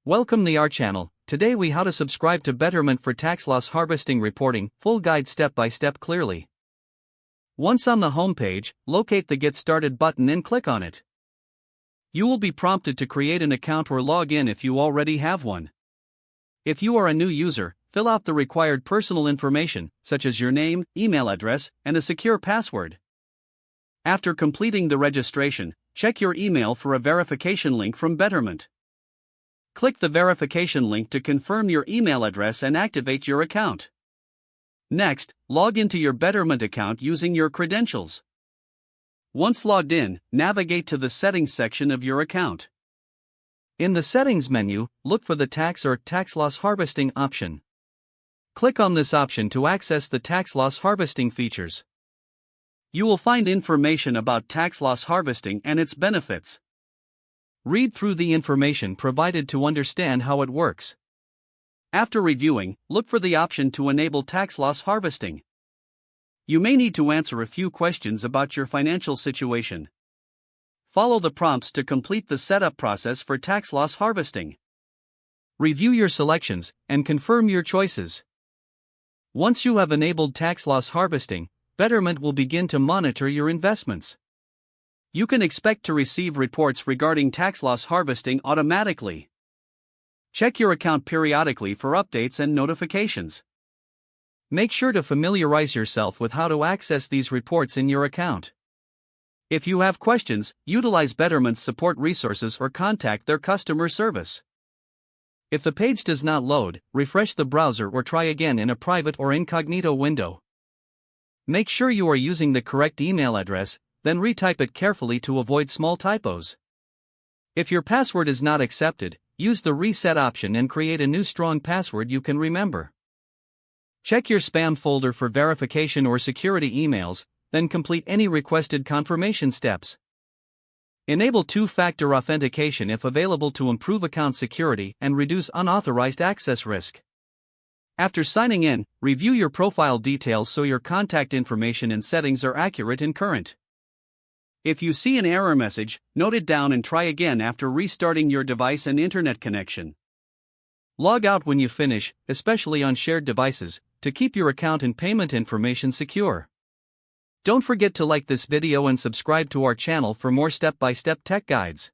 Welcome to our channel. Today we how to subscribe to Betterment for tax loss harvesting reporting, full guide step by step clearly. Once on the home page, locate the Get Started button and click on it. You will be prompted to create an account or log in if you already have one. If you are a new user, fill out the required personal information, such as your name, email address, and a secure password. After completing the registration, check your email for a verification link from Betterment. Click the verification link to confirm your email address and activate your account. Next, log into your Betterment account using your credentials. Once logged in, navigate to the Settings section of your account. In the Settings menu, look for the Tax or Tax Loss Harvesting option. Click on this option to access the tax loss harvesting features. You will find information about tax loss harvesting and its benefits. Read through the information provided to understand how it works. After reviewing, look for the option to enable tax loss harvesting. You may need to answer a few questions about your financial situation. Follow the prompts to complete the setup process for tax loss harvesting. Review your selections and confirm your choices. Once you have enabled tax loss harvesting, Betterment will begin to monitor your investments. You can expect to receive reports regarding tax loss harvesting automatically. Check your account periodically for updates and notifications. Make sure to familiarize yourself with how to access these reports in your account. If you have questions, utilize Betterment's support resources or contact their customer service. If the page does not load, refresh the browser or try again in a private or incognito window. Make sure you are using the correct email address, then retype it carefully to avoid small typos. If your password is not accepted, use the reset option and create a new strong password you can remember. Check your spam folder for verification or security emails, then complete any requested confirmation steps. Enable two-factor authentication if available to improve account security and reduce unauthorized access risk. After signing in, review your profile details so your contact information and settings are accurate and current. If you see an error message, note it down and try again after restarting your device and internet connection. Log out when you finish, especially on shared devices, to keep your account and payment information secure. Don't forget to like this video and subscribe to our channel for more step-by-step tech guides.